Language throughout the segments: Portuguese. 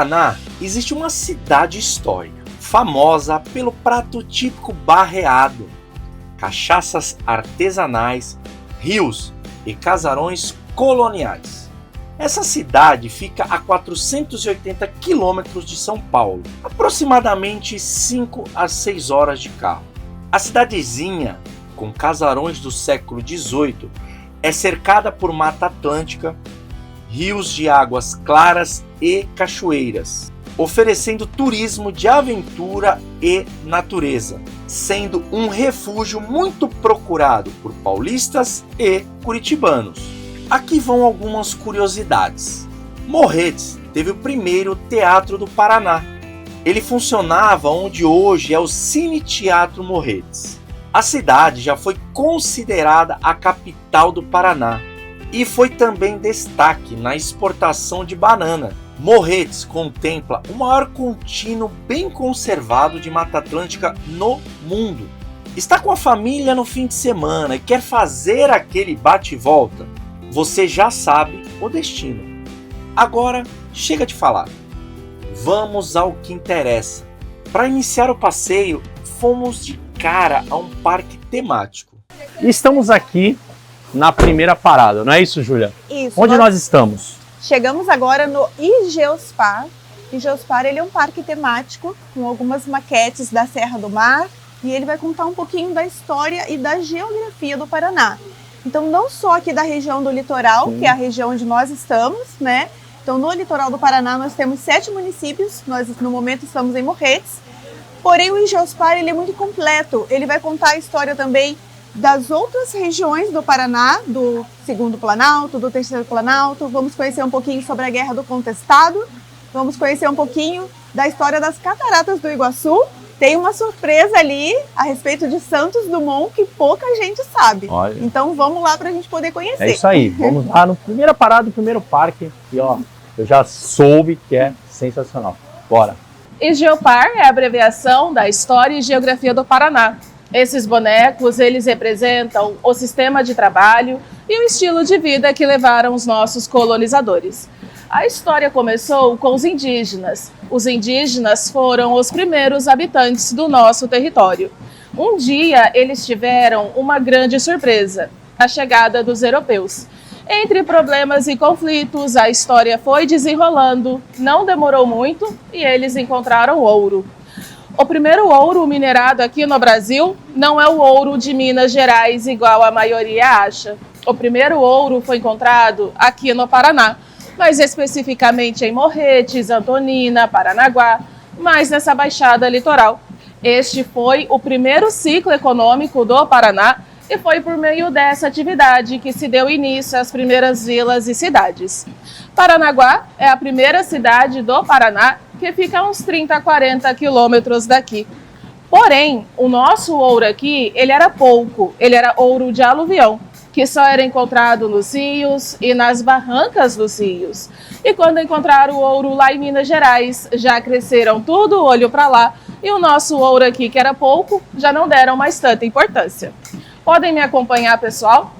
Paraná existe uma cidade histórica, famosa pelo prato típico barreado, cachaças artesanais, rios e casarões coloniais. Essa cidade fica a 480 quilômetros de São Paulo, aproximadamente 5 a 6 horas de carro. A cidadezinha, com casarões do século XVIII, é cercada por Mata Atlântica, rios de águas claras e cachoeiras, oferecendo turismo de aventura e natureza, sendo um refúgio muito procurado por paulistas e curitibanos. Aqui vão algumas curiosidades. Morretes teve o primeiro teatro do Paraná. Ele funcionava onde hoje é o Cine Teatro Morretes. A cidade já foi considerada a capital do Paraná e foi também destaque na exportação de banana. Morretes contempla o maior contínuo bem conservado de Mata Atlântica no mundo. Está com a família no fim de semana e quer fazer aquele bate e volta? Você já sabe o destino. Agora, chega de falar. Vamos ao que interessa. Para iniciar o passeio, fomos de cara a um parque temático. Estamos aqui na primeira parada, não é isso, Júlia? Isso. Onde nós estamos? Chegamos agora no Igeospar. Igeospar, ele é um parque temático com algumas maquetes da Serra do Mar e ele vai contar um pouquinho da história e da geografia do Paraná. Então, não só aqui da região do litoral, que é a região onde nós estamos, né? Então, no litoral do Paraná, nós temos 7 municípios, nós no momento estamos em Morretes. Porém, o Igeospar, ele é muito completo, ele vai contar a história também das outras regiões do Paraná, do Segundo Planalto, do Terceiro Planalto. Vamos conhecer um pouquinho sobre a Guerra do Contestado, vamos conhecer um pouquinho da história das Cataratas do Iguaçu. Tem uma surpresa ali a respeito de Santos Dumont que pouca gente sabe. Olha. Então vamos lá para a gente poder conhecer. É isso aí, vamos lá no primeira parada do primeiro parque e ó, eu já soube que é sensacional. Bora! Igeopar é a abreviação da História e Geografia do Paraná. Esses bonecos, eles representam o sistema de trabalho e o estilo de vida que levaram os nossos colonizadores. A história começou com os indígenas. Os indígenas foram os primeiros habitantes do nosso território. Um dia, eles tiveram uma grande surpresa, a chegada dos europeus. Entre problemas e conflitos, a história foi desenrolando, não demorou muito e eles encontraram ouro. O primeiro ouro minerado aqui no Brasil não é o ouro de Minas Gerais, igual a maioria acha. O primeiro ouro foi encontrado aqui no Paraná, mas especificamente em Morretes, Antonina, Paranaguá, mas nessa baixada litoral. Este foi o primeiro ciclo econômico do Paraná e foi por meio dessa atividade que se deu início às primeiras vilas e cidades. Paranaguá é a primeira cidade do Paraná que fica a uns 30 a 40 quilômetros daqui. Porém, o nosso ouro aqui, ele era pouco, ele era ouro de aluvião, que só era encontrado nos rios e nas barrancas dos rios. E quando encontraram o ouro lá em Minas Gerais, já cresceram tudo olho para lá, e o nosso ouro aqui, que era pouco, já não deram mais tanta importância. Podem me acompanhar, pessoal?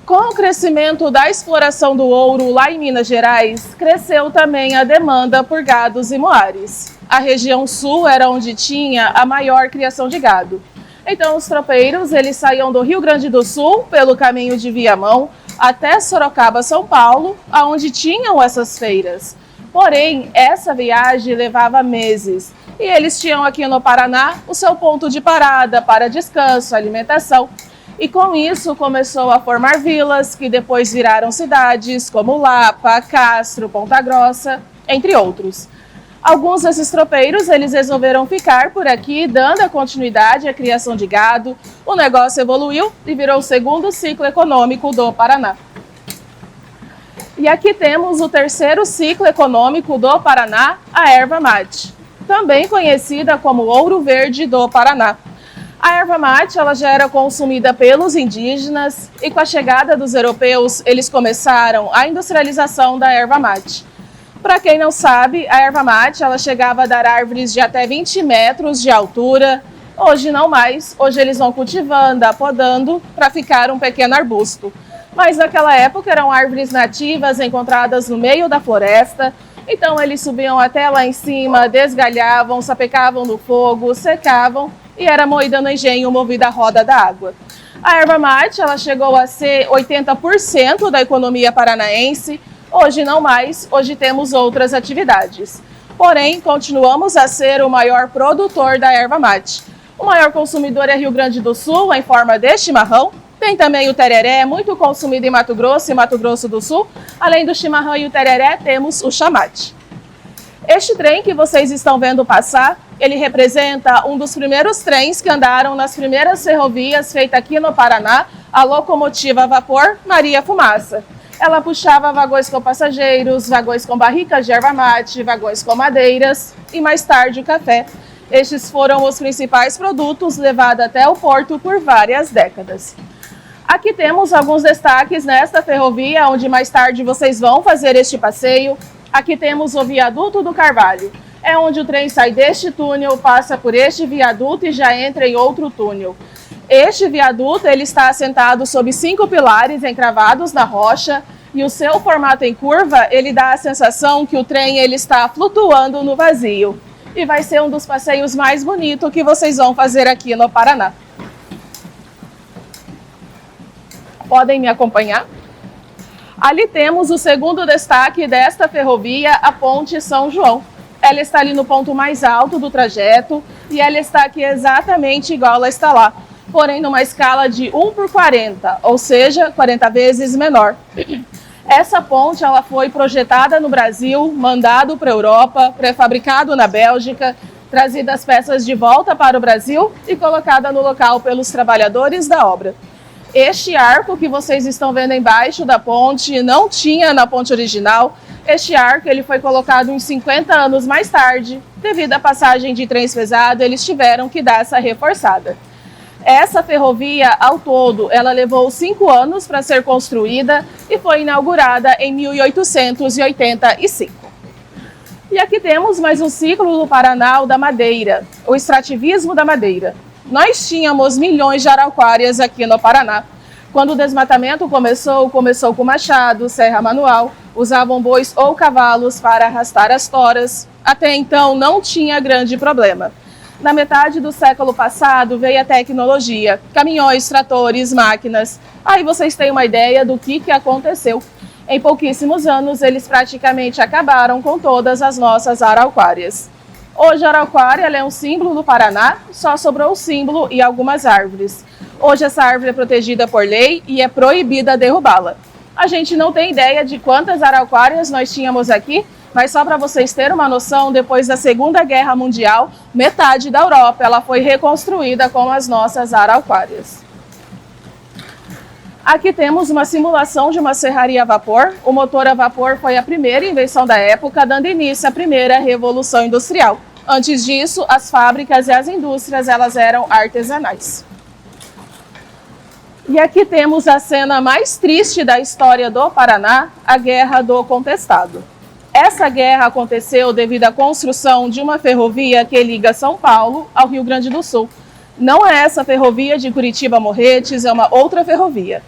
Com o crescimento da exploração do ouro lá em Minas Gerais, cresceu também a demanda por gados e moares. A região sul era onde tinha a maior criação de gado. Então os tropeiros, eles saíam do Rio Grande do Sul, pelo caminho de Viamão, até Sorocaba, São Paulo, onde tinham essas feiras. Porém, essa viagem levava meses. E eles tinham aqui no Paraná o seu ponto de parada para descanso, alimentação. E com isso começou a formar vilas, que depois viraram cidades, como Lapa, Castro, Ponta Grossa, entre outros. Alguns desses tropeiros, eles resolveram ficar por aqui, dando a continuidade à criação de gado. O negócio evoluiu e virou o segundo ciclo econômico do Paraná. E aqui temos o terceiro ciclo econômico do Paraná, a erva mate, também conhecida como ouro verde do Paraná. A erva mate, ela já era consumida pelos indígenas e com a chegada dos europeus, eles começaram a industrialização da erva mate. Para quem não sabe, a erva mate, ela chegava a dar árvores de até 20 metros de altura. Hoje não mais, hoje eles vão cultivando, apodando para ficar um pequeno arbusto. Mas naquela época eram árvores nativas encontradas no meio da floresta, Então eles subiam até lá em cima, desgalhavam, sapecavam no fogo, secavam e era moída no engenho, movida à roda da água. A erva mate ela chegou a ser 80% da economia paranaense, hoje não mais, hoje temos outras atividades. Porém, continuamos a ser o maior produtor da erva mate. O maior consumidor é Rio Grande do Sul, em forma de chimarrão. Tem também o tereré, muito consumido em Mato Grosso e Mato Grosso do Sul. Além do chimarrão e o tereré, temos o chamate. Este trem que vocês estão vendo passar, ele representa um dos primeiros trens que andaram nas primeiras ferrovias feitas aqui no Paraná, a locomotiva a vapor Maria Fumaça. Ela puxava vagões com passageiros, vagões com barricas de erva mate, vagões com madeiras e mais tarde o café. Estes foram os principais produtos levados até o porto por várias décadas. Aqui temos alguns destaques nesta ferrovia, onde mais tarde vocês vão fazer este passeio. Aqui temos o Viaduto do Carvalho. É onde o trem sai deste túnel, passa por este viaduto e já entra em outro túnel. Este viaduto ele está assentado sob 5 pilares encravados na rocha e o seu formato em curva ele dá a sensação que o trem ele está flutuando no vazio. E vai ser um dos passeios mais bonitos que vocês vão fazer aqui no Paraná. Podem me acompanhar? Ali temos o segundo destaque desta ferrovia, a Ponte São João. Ela está ali no ponto mais alto do trajeto e ela está aqui exatamente igual ela está lá, porém numa escala de 1/40, ou seja, 40 vezes menor. Essa ponte ela foi projetada no Brasil, mandado para a Europa, pré-fabricado na Bélgica, trazida as peças de volta para o Brasil e colocada no local pelos trabalhadores da obra. Este arco que vocês estão vendo embaixo da ponte não tinha na ponte original. Este arco ele foi colocado uns 50 anos mais tarde. Devido à passagem de trens pesados, eles tiveram que dar essa reforçada. Essa ferrovia, ao todo, ela levou 5 anos para ser construída e foi inaugurada em 1885. E aqui temos mais um ciclo do Paraná, o da madeira, o extrativismo da madeira. Nós tínhamos milhões de araucárias aqui no Paraná. Quando o desmatamento começou com machado, serra manual, usavam bois ou cavalos para arrastar as toras. Até então não tinha grande problema. Na metade do século passado veio a tecnologia, caminhões, tratores, máquinas. Aí vocês têm uma ideia do que aconteceu. Em pouquíssimos anos, eles praticamente acabaram com todas as nossas araucárias. Hoje a araucária é um símbolo do Paraná, só sobrou o símbolo e algumas árvores. Hoje essa árvore é protegida por lei e é proibida derrubá-la. A gente não tem ideia de quantas araucárias nós tínhamos aqui, mas só para vocês terem uma noção, depois da Segunda Guerra Mundial, metade da Europa ela foi reconstruída com as nossas araucárias. Aqui temos uma simulação de uma serraria a vapor. O motor a vapor foi a primeira invenção da época, dando início à primeira revolução industrial. Antes disso, as fábricas e as indústrias elas eram artesanais. E aqui temos a cena mais triste da história do Paraná, a Guerra do Contestado. Essa guerra aconteceu devido à construção de uma ferrovia que liga São Paulo ao Rio Grande do Sul. Não é essa ferrovia de Curitiba a Morretes, é uma outra ferrovia.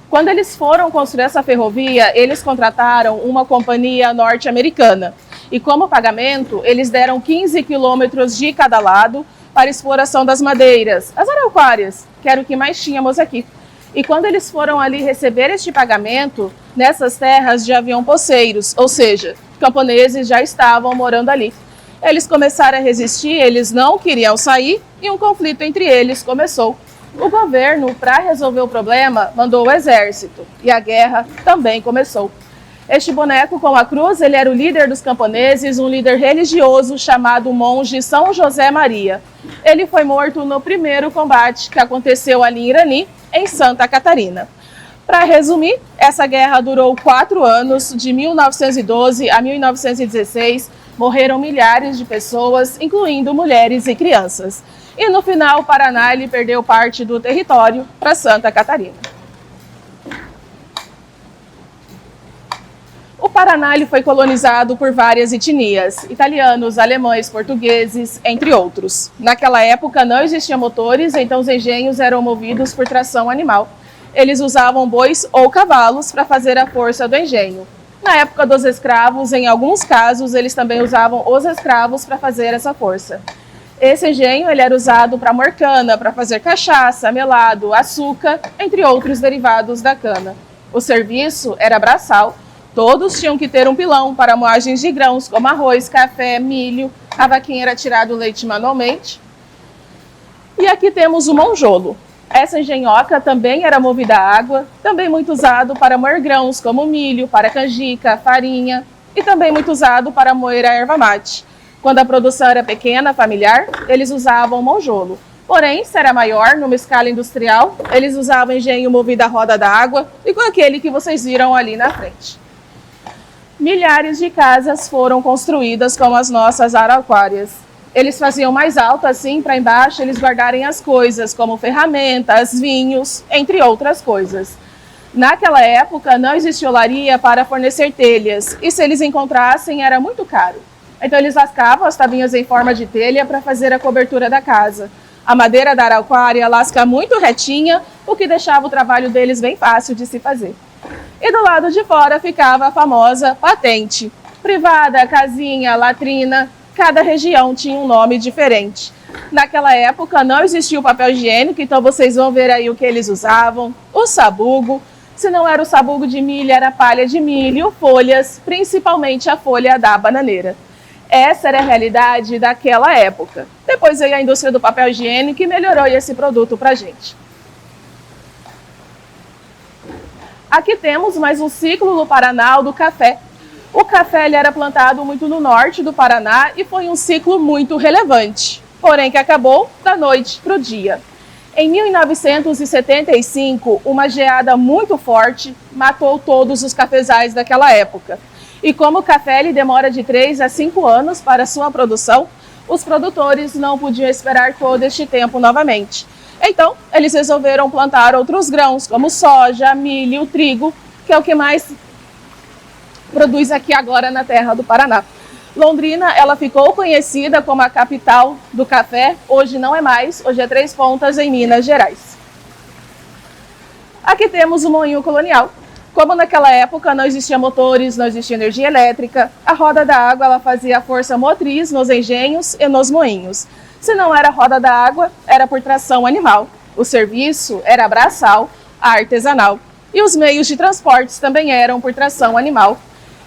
Quando eles foram construir essa ferrovia, eles contrataram uma companhia norte-americana. E como pagamento, eles deram 15 quilômetros de cada lado para exploração das madeiras, as araucárias, que era o que mais tínhamos aqui. E quando eles foram ali receber este pagamento, nessas terras já haviam poceiros, ou seja, camponeses já estavam morando ali. Eles começaram a resistir, eles não queriam sair e um conflito entre eles começou. O governo, para resolver o problema, mandou o exército e a guerra também começou. Este boneco com a cruz, ele era o líder dos camponeses, um líder religioso chamado Monge São José Maria. Ele foi morto no primeiro combate que aconteceu ali em Irani, em Santa Catarina. Para resumir, essa guerra durou 4 anos, de 1912 a 1916, morreram milhares de pessoas, incluindo mulheres e crianças. E no final, o Paraná ele perdeu parte do território para Santa Catarina. O Paraná ele foi colonizado por várias etnias, italianos, alemães, portugueses, entre outros. Naquela época não existiam motores, então os engenhos eram movidos por tração animal. Eles usavam bois ou cavalos para fazer a força do engenho. Na época dos escravos, em alguns casos, eles também usavam os escravos para fazer essa força. Esse engenho ele era usado para moer cana, para fazer cachaça, melado, açúcar, entre outros derivados da cana. O serviço era braçal, todos tinham que ter um pilão para moagens de grãos, como arroz, café, milho, a vaquinha era tirado o leite manualmente. E aqui temos o monjolo. Essa engenhoca também era movida a água, também muito usado para moer grãos, como milho, para canjica, farinha, e também muito usado para moer a erva mate. Quando a produção era pequena, familiar, eles usavam monjolo. Porém, se era maior, numa escala industrial, eles usavam engenho movido à roda da água, igual aquele que vocês viram ali na frente. Milhares de casas foram construídas como as nossas araucárias. Eles faziam mais alto assim, para embaixo, eles guardarem as coisas, como ferramentas, vinhos, entre outras coisas. Naquela época, não existia olaria para fornecer telhas, e se eles encontrassem, era muito caro. Então, eles lascavam as tavinhas em forma de telha para fazer a cobertura da casa. A madeira da araucária lasca muito retinha, o que deixava o trabalho deles bem fácil de se fazer. E do lado de fora ficava a famosa patente. Privada, casinha, latrina, cada região tinha um nome diferente. Naquela época não existia o papel higiênico, então vocês vão ver aí o que eles usavam. O sabugo, se não era o sabugo de milho, era palha de milho, folhas, principalmente a folha da bananeira. Essa era a realidade daquela época. Depois veio a indústria do papel higiênico e melhorou esse produto para a gente. Aqui temos mais um ciclo no Paraná, o do café. O café ele era plantado muito no norte do Paraná e foi um ciclo muito relevante, porém que acabou da noite para o dia. Em 1975, uma geada muito forte matou todos os cafezais daquela época. E como o café ele demora de 3 a 5 anos para sua produção, os produtores não podiam esperar todo este tempo novamente. Então, eles resolveram plantar outros grãos, como soja, milho, trigo, que é o que mais produz aqui agora na terra do Paraná. Londrina, ela ficou conhecida como a capital do café, hoje não é mais, hoje é Três Pontas, em Minas Gerais. Aqui temos o moinho colonial. Como naquela época não existia motores, não existia energia elétrica, a roda da água ela fazia a força motriz nos engenhos e nos moinhos. Se não era roda da água, era por tração animal. O serviço era braçal, artesanal. E os meios de transportes também eram por tração animal.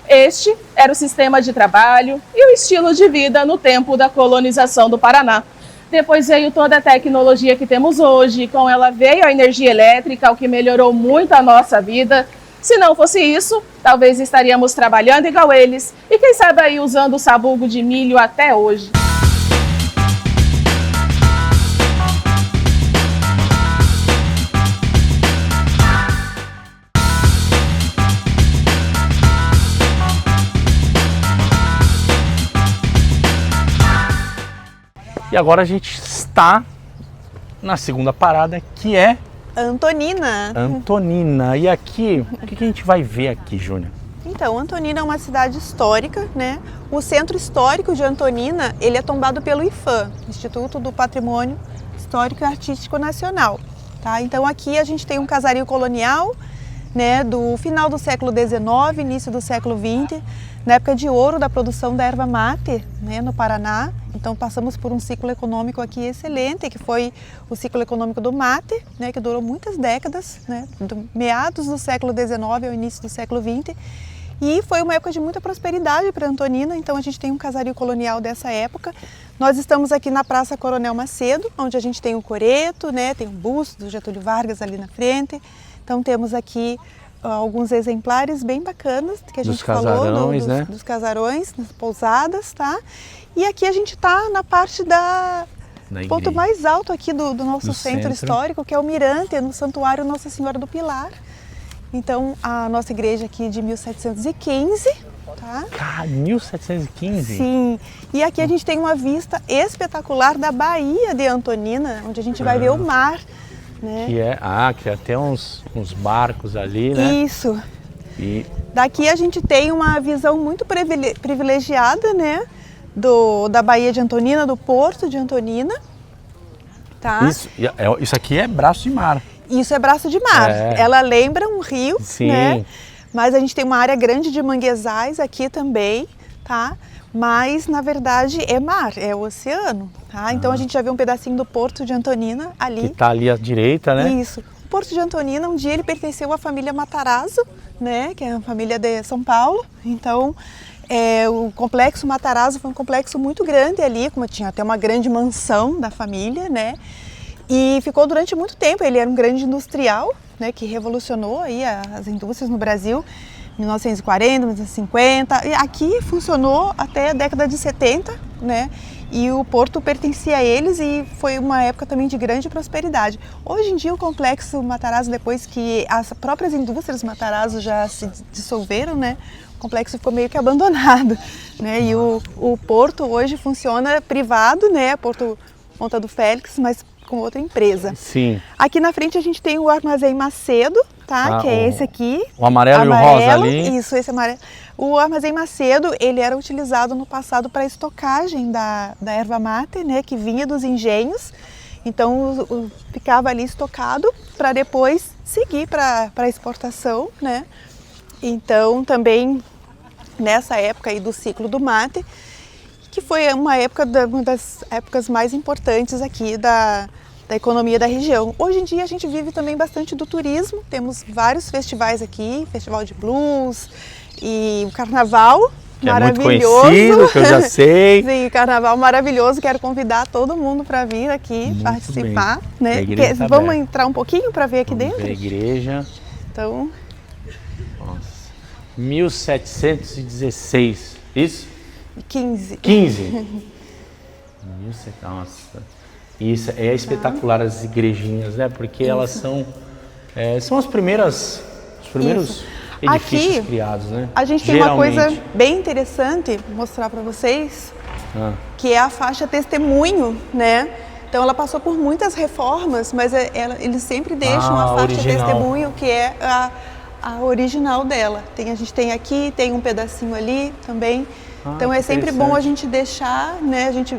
Este era o sistema de trabalho e o estilo de vida no tempo da colonização do Paraná. Depois veio toda a tecnologia que temos hoje, com ela veio a energia elétrica, o que melhorou muito a nossa vida. Se não fosse isso, talvez estaríamos trabalhando igual eles e quem sabe aí usando o sabugo de milho até hoje. E agora a gente está na segunda parada, que é Antonina. Antonina. E aqui, o que a gente vai ver aqui, Júnior? Então, Antonina é uma cidade histórica, né? O centro histórico de Antonina, ele é tombado pelo IPHAN, Instituto do Patrimônio Histórico e Artístico Nacional, tá? Então aqui a gente tem um casario colonial, né, do final do século XIX, início do século XX, na época de ouro da produção da erva mate, né, no Paraná. Então passamos por um ciclo econômico aqui excelente, que foi o ciclo econômico do mate, né, que durou muitas décadas, né, do meados do século XIX ao início do século XX. E foi uma época de muita prosperidade para Antonina, então a gente tem um casario colonial dessa época. Nós estamos aqui na Praça Coronel Macedo, onde a gente tem o coreto, né, tem um busto do Getúlio Vargas ali na frente. Então temos aqui alguns exemplares bem bacanas que a gente falou dos casarões, das pousadas, tá? E aqui a gente está na parte do ponto mais alto aqui do nosso centro histórico, que é o Mirante, no Santuário Nossa Senhora do Pilar. Então a nossa igreja aqui de 1715, tá? 1715? Sim. E aqui a gente tem uma vista espetacular da Baía de Antonina, onde a gente vai ver o mar. Né? Que é até uns barcos ali, né? Isso. E daqui a gente tem uma visão muito privilegiada, né? Da Baía de Antonina, do Porto de Antonina. Tá? Isso aqui é braço de mar. Isso é braço de mar. Ela lembra um rio, sim, né? mas a gente tem uma área grande de manguezais aqui também, tá? Mas na verdade é mar, é o oceano, tá? Então a gente já vê um pedacinho do Porto de Antonina ali. Que tá ali à direita, né? Isso. O Porto de Antonina, um dia ele pertenceu à família Matarazzo, né? Que é a família de São Paulo. Então o complexo Matarazzo foi um complexo muito grande ali, como tinha até uma grande mansão da família, né? E ficou durante muito tempo. Ele era um grande industrial, né? Que revolucionou aí as indústrias no Brasil. 1940, 1950, e aqui funcionou até a década de 70, né? E o porto pertencia a eles e foi uma época também de grande prosperidade. Hoje em dia o complexo Matarazzo, depois que as próprias indústrias Matarazzo já se dissolveram, né? O complexo ficou meio que abandonado, né? E o porto hoje funciona privado, né? Porto Ponta do Félix, mas com outra empresa. Sim. Aqui na frente a gente tem o Armazém Macedo, tá? Que é esse aqui. O amarelo e o rosa ali. Isso, esse amarelo. O Armazém Macedo, ele era utilizado no passado para estocagem da erva mate, né? Que vinha dos engenhos. Então ficava ali estocado para depois seguir para exportação, né? Então também nessa época aí do ciclo do mate, que foi uma das épocas mais importantes aqui da economia da região. Hoje em dia a gente vive também bastante do turismo, temos vários festivais aqui, festival de blues e o carnaval que maravilhoso. É muito conhecido, que eu já sei. Sim, carnaval maravilhoso, quero convidar todo mundo para vir aqui muito participar. Bem. Né? Tá vamos aberta. entrar um pouquinho para ver aqui Vamos dentro? ver a igreja. Então, Nossa. 1716, isso? 15. 15. Nossa. Isso é espetacular, as igrejinhas, né? Porque elas são as primeiros edifícios aqui, criados, né? A gente tem uma coisa bem interessante mostrar para vocês, que é a faixa testemunho, né? Então ela passou por muitas reformas, mas eles sempre deixam a faixa original. testemunho, que é a original dela. A gente tem aqui, tem um pedacinho ali também. Então é sempre bom a gente deixar, né, a gente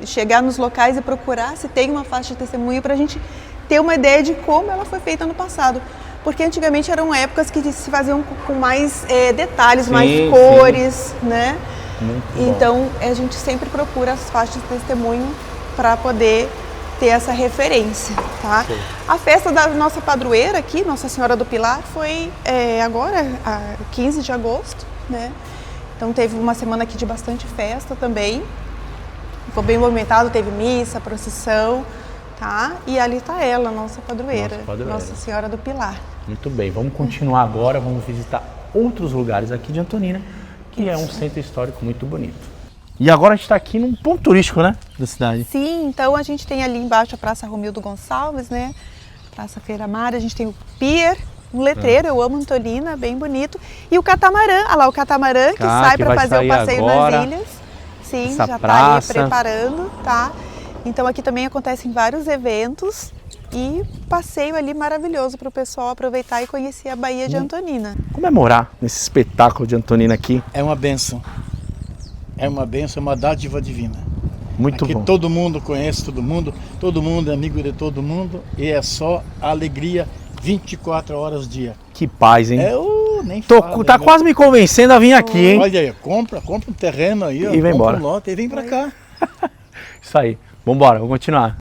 chegar nos locais e procurar se tem uma faixa de testemunho para a gente ter uma ideia de como ela foi feita no passado. Porque antigamente eram épocas que se faziam com mais detalhes, mais cores, né? Então a gente sempre procura as faixas de testemunho para poder ter essa referência, tá? Sim. A festa da nossa padroeira aqui, Nossa Senhora do Pilar, foi agora, 15 de agosto, né? Então teve uma semana aqui de bastante festa também, ficou bem movimentado, teve missa, procissão, tá? E ali está ela, nossa padroeira, Nossa Senhora do Pilar. Muito bem, vamos continuar agora, vamos visitar outros lugares aqui de Antonina, que é um centro histórico muito bonito. E agora a gente está aqui num ponto turístico, né, da cidade? Sim, então a gente tem ali embaixo a Praça Romildo Gonçalves, né? Praça Feira Mar, a gente tem o Pier, um letreiro, eu amo Antonina, bem bonito. E o catamarã, olha lá, o catamarã que sai para fazer o passeio agora, nas ilhas. Sim, já praça. está ali preparando, tá? Então aqui também acontecem vários eventos e passeio ali maravilhoso para o pessoal aproveitar e conhecer a Baía de Antonina. Como é morar nesse espetáculo de Antonina aqui? É uma bênção. É uma bênção, é uma dádiva divina. Muito aqui bom. Todo mundo conhece todo mundo é amigo de todo mundo e é só alegria 24 horas dia. Que paz, hein? Nem tá quase me convencendo a vir aqui, hein? Olha aí, compra um terreno aí, e vem embora. Um lote e vem pra cá. Isso aí. Vambora, vamos continuar.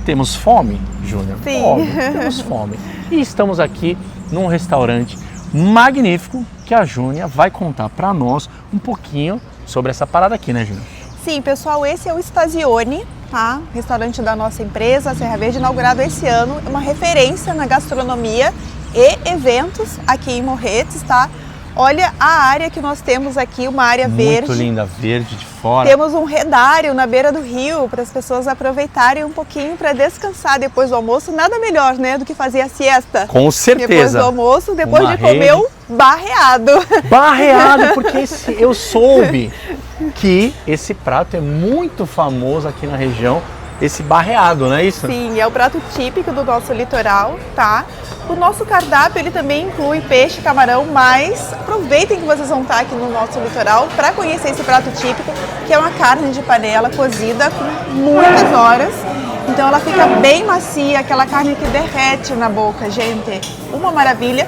Temos fome, Júnior? Sim. Óbvio, temos fome. E estamos aqui num restaurante magnífico que a Júnia vai contar para nós um pouquinho sobre essa parada aqui, né, Júnia? Sim, pessoal, esse é o Stasione, tá? Restaurante da nossa empresa, Serra Verde, inaugurado esse ano. É uma referência na gastronomia e eventos aqui em Morretes, tá? Olha a área que nós temos aqui, uma área verde. Muito linda, verde de fora. Temos um redário na beira do rio para as pessoas aproveitarem um pouquinho para descansar depois do almoço. Nada melhor, né, do que fazer a siesta. Com certeza. Depois do almoço, depois de comer o barreado. Barreado, porque eu soube que esse prato é muito famoso aqui na região esse barreado, não é isso? Sim, é o prato típico do nosso litoral, tá? O nosso cardápio, ele também inclui peixe, camarão, mas aproveitem que vocês vão estar aqui no nosso litoral para conhecer esse prato típico, que é uma carne de panela cozida com muitas horas. Então ela fica bem macia, aquela carne que derrete na boca, gente. Uma maravilha.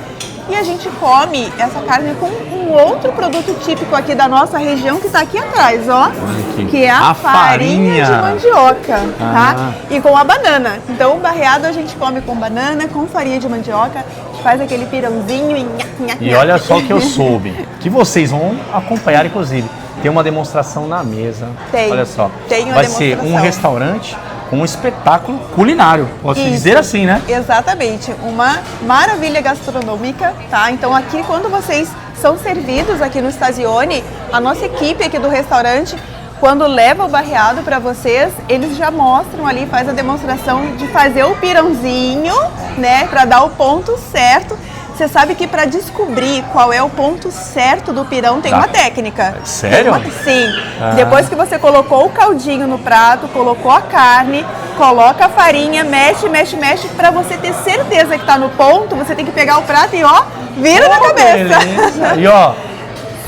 E a gente come essa carne com um outro produto típico aqui da nossa região, que está aqui atrás, ó. Aqui. Que é a farinha de mandioca, tá? E com a banana. Então o barreado a gente come com banana, com farinha de mandioca, a gente faz aquele pirãozinho e nhac, nhac, E olha só o que eu soube, que vocês vão acompanhar, inclusive. Tem uma demonstração na mesa. Tem. Olha só. Tem uma Vai ser demonstração. um restaurante com um espetáculo culinário. Posso Isso. dizer assim, né? Exatamente, uma maravilha gastronômica, tá? Então aqui, quando vocês são servidos aqui no Stasione, a nossa equipe aqui do restaurante, quando leva o barreado para vocês, eles já mostram ali, faz a demonstração de fazer o pirãozinho, né? Para dar o ponto certo. Você sabe que para descobrir qual é o ponto certo do pirão tem uma técnica. Sério? Sim. Depois que você colocou o caldinho no prato, colocou a carne, coloca a farinha, mexe, mexe, mexe. Para você ter certeza que tá no ponto, você tem que pegar o prato e ó, vira na cabeça. Beleza. E ó,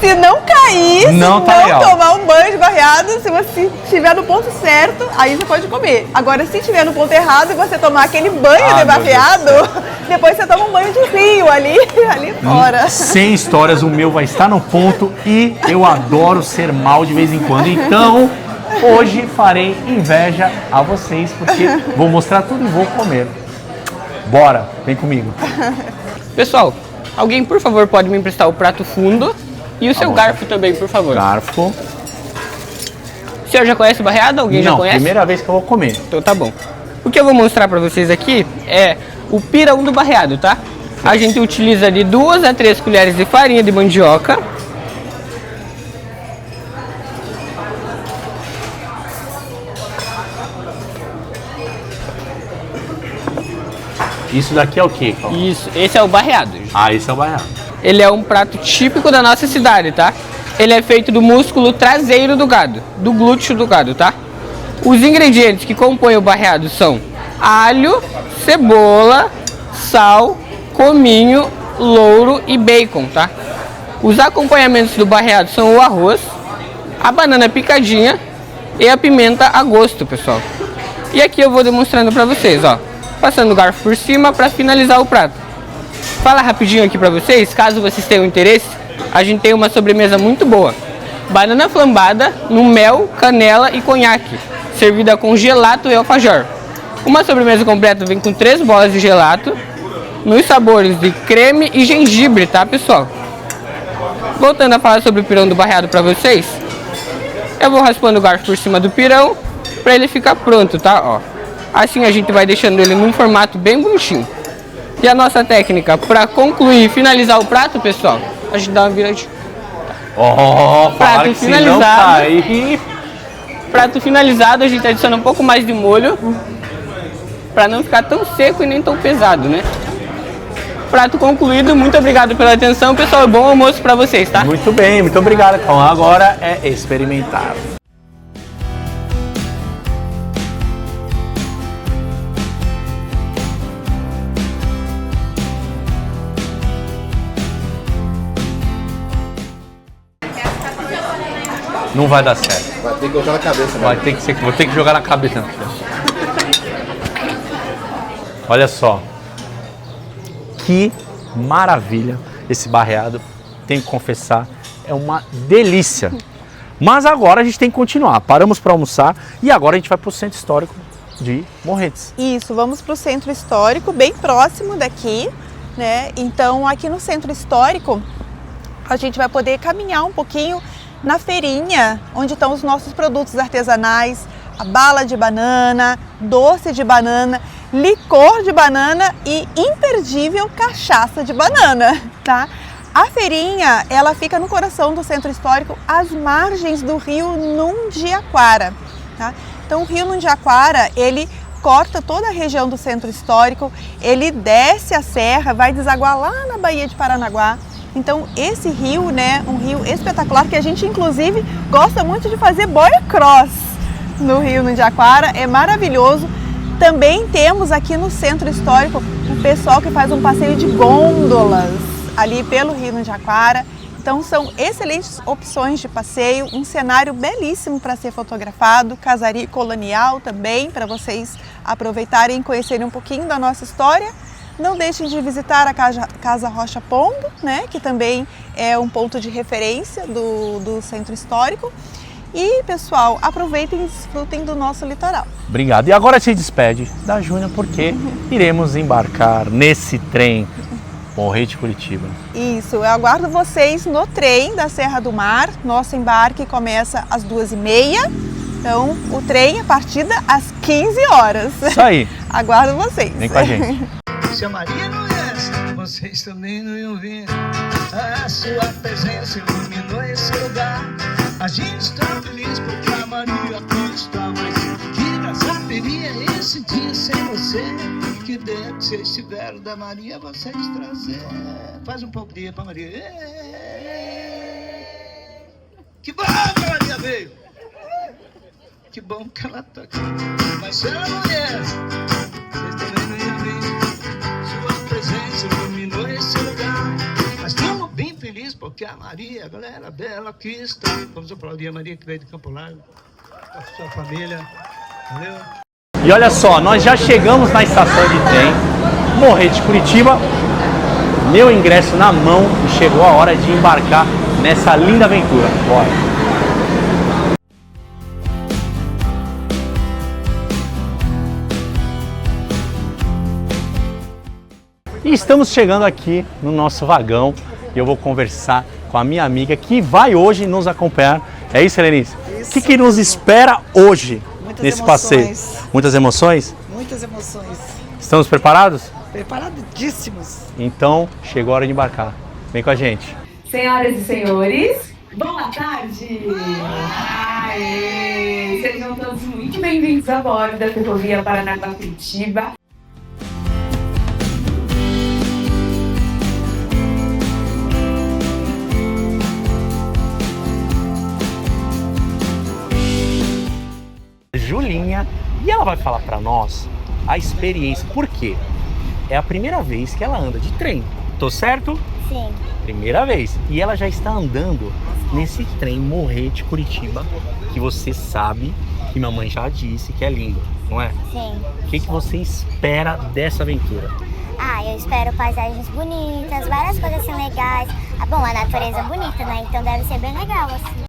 Se não cair, Não se tá não legal. tomar um banho de barreado, se você estiver no ponto certo, aí você pode comer. Agora, se estiver no ponto errado e você tomar aquele banho de meu barreado, Deus depois você toma um banho de rio ali fora. sem histórias, o meu vai estar no ponto e eu adoro ser mal de vez em quando. Então, hoje farei inveja a vocês, porque vou mostrar tudo e vou comer. Bora, vem comigo. Pessoal, alguém por favor pode me emprestar o prato fundo e o seu garfo também, por favor. Garfo. O senhor já conhece o barreado? Alguém já Não, conhece? primeira vez que eu vou comer. Então tá bom. O que eu vou mostrar pra vocês aqui é o pirão do barreado, tá? A gente utiliza de 2 a 3 colheres de farinha de mandioca. Isso daqui é o quê? Isso, esse é o barreado. Ah, esse é o baiano. Ele é um prato típico da nossa cidade, tá? Ele é feito do músculo traseiro do gado, do glúteo do gado, tá? Os ingredientes que compõem o barreado são alho, cebola, sal, cominho, louro e bacon, tá? Os acompanhamentos do barreado são o arroz, a banana picadinha e a pimenta a gosto, pessoal. E aqui eu vou demonstrando pra vocês, ó. Passando o garfo por cima para finalizar o prato. Fala rapidinho aqui pra vocês, caso vocês tenham interesse, a gente tem uma sobremesa muito boa. Banana flambada no mel, canela e conhaque, servida com gelato e alfajor. Uma sobremesa completa vem com 3 bolas de gelato, nos sabores de creme e gengibre, tá, pessoal? Voltando a falar sobre o pirão do barreado pra vocês, eu vou raspando o garfo por cima do pirão para ele ficar pronto, tá? Ó. Assim a gente vai deixando ele num formato bem bonitinho. E a nossa técnica para concluir e finalizar o prato, pessoal, a gente dá uma viradinha. Oh, Prato que se não finalizado. cair. Prato finalizado, a gente adiciona um pouco mais de molho para não ficar tão seco e nem tão pesado, né? Prato concluído, muito obrigado pela atenção, pessoal. Bom almoço para vocês, tá? Muito bem, muito obrigado. Então agora é experimentar. Não vai dar certo. Vai ter que colocar na cabeça, né? Vai ter que ser, vou ter que jogar na cabeça. Olha só. Que maravilha esse barreado. Tenho que confessar, é uma delícia. Mas agora a gente tem que continuar. Paramos para almoçar e agora a gente vai para o centro histórico de Morretes. Isso, vamos para o centro histórico, bem próximo daqui, né? Então, aqui no centro histórico, a gente vai poder caminhar um pouquinho na feirinha, onde estão os nossos produtos artesanais, a bala de banana, doce de banana, licor de banana e imperdível cachaça de banana, tá? A feirinha, ela fica no coração do centro histórico, às margens do rio Nundiaquara, tá? Então, o rio Nundiaquara, ele corta toda a região do centro histórico, ele desce a serra, vai desaguar lá na Baía de Paranaguá. Então, esse rio, né, um rio espetacular que a gente, inclusive, gosta muito de fazer boia cross, no Rio no Jaquara, é maravilhoso. Também temos aqui no Centro Histórico o pessoal que faz um passeio de gôndolas ali pelo Rio no Jaquara. Então são excelentes opções de passeio, um cenário belíssimo para ser fotografado, casaria colonial também, para vocês aproveitarem e conhecerem um pouquinho da nossa história. Não deixem de visitar a Casa Rocha Pombo, né, que também é um ponto de referência do Centro Histórico. E, pessoal, aproveitem e desfrutem do nosso litoral. Obrigado. E agora se despede da Júnia, porque iremos embarcar nesse trem Morretes Curitiba. Isso, eu aguardo vocês no trem da Serra do Mar. Nosso embarque começa às 2h30. Então, o trem, a partida às 15 horas. Isso aí. Aguardo vocês. Vem com a gente. Se a Maria não viesse, vocês também não iam vir. A sua presença iluminou esse lugar. A gente está feliz porque a Maria aqui está. Mas que graça teria esse dia sem você? Que dentro que vocês tiveram da Maria, vocês trazer. Faz um pouco de dia pra Maria. Que bom que a Maria veio. Que bom que ela tá aqui. Mas se ela não viesse, vocês também não iam vir. Sua presença iluminou esse lugar. Mas estamos bem felizes porque a Maria, a galera bela aqui está. Vamos aplaudir a Maria que veio de Campo Largo, com a sua família. Valeu? E olha só, nós já chegamos na estação de trem Morretes Curitiba. Meu ingresso na mão e chegou a hora de embarcar nessa linda aventura. Bora! E estamos chegando aqui no nosso vagão e eu vou conversar com a minha amiga que vai hoje nos acompanhar. É isso, Helenice? Isso. O que nos espera hoje nesse passeio? Muitas emoções? Muitas emoções. Estamos preparados? Preparadíssimos. Então, chegou a hora de embarcar. Vem com a gente. Senhoras e senhores, boa tarde! Aê! Sejam todos muito bem-vindos a bordo da Ferrovia Paranaguá-Curitiba. Julinha, e ela vai falar para nós a experiência. Por quê? É a primeira vez que ela anda de trem. Tô certo? Sim. Primeira vez. E ela já está andando nesse trem Morretes Curitiba, que você sabe que mamãe já disse que é lindo, não é? Sim. O que você espera dessa aventura? Ah, eu espero paisagens bonitas, várias coisas assim legais. Ah, bom, a natureza é bonita, né? Então deve ser bem legal, assim.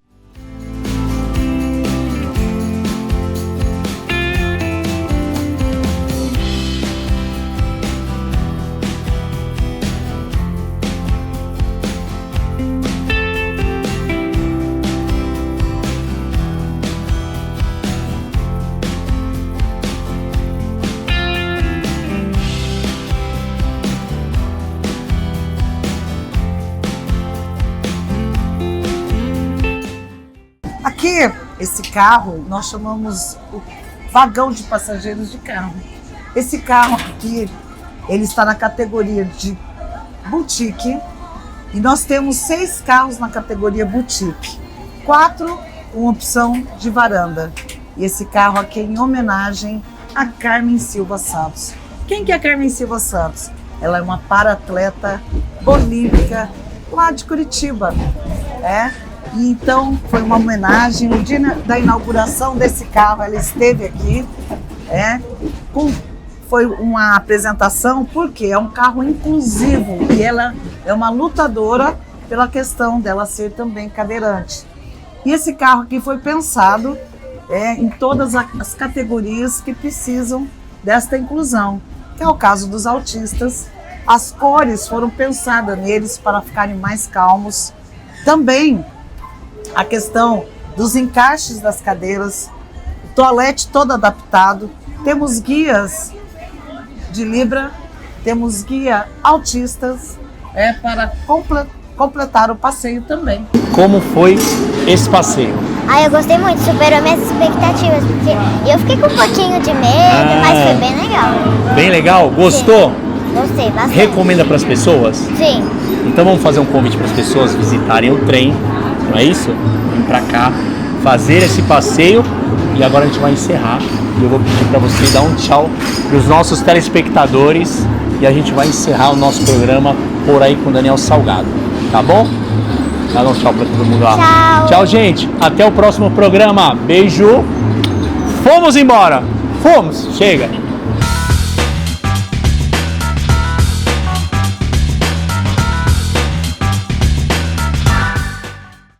Aqui, esse carro, nós chamamos o vagão de passageiros de carro. Esse carro aqui, ele está na categoria de boutique e nós temos 6 carros na categoria boutique, 4 com opção de varanda. E esse carro aqui é em homenagem a Carmen Silva Santos. Quem que é Carmen Silva Santos? Ela é uma para-atleta olímpica lá de Curitiba, E então foi uma homenagem, no dia da inauguração desse carro, ela esteve aqui, foi uma apresentação, porque é um carro inclusivo e ela é uma lutadora pela questão dela ser também cadeirante. E esse carro aqui foi pensado em todas as categorias que precisam desta inclusão, que é o caso dos autistas. As cores foram pensadas neles para ficarem mais calmos. Também a questão dos encaixes das cadeiras, o toalete todo adaptado. Temos guias de Libra, temos guia autistas para completar o passeio também. Como foi esse passeio? Ah, eu gostei muito, superou minhas expectativas, porque eu fiquei com um pouquinho de medo, mas foi bem legal. Bem legal? Gostou? Sim. Gostei bastante. Recomenda para as pessoas? Sim. Então vamos fazer um convite para as pessoas visitarem o trem, não é isso? Vir para cá, fazer esse passeio E agora a gente vai encerrar. E eu vou pedir para você dar um tchau para os nossos telespectadores. E a gente vai encerrar o nosso programa por aí com o Daniel Salgado. Tá bom? Dá um tchau para todo mundo lá. Tchau. Tchau, gente. Até o próximo programa. Beijo. Fomos embora. Fomos. Chega.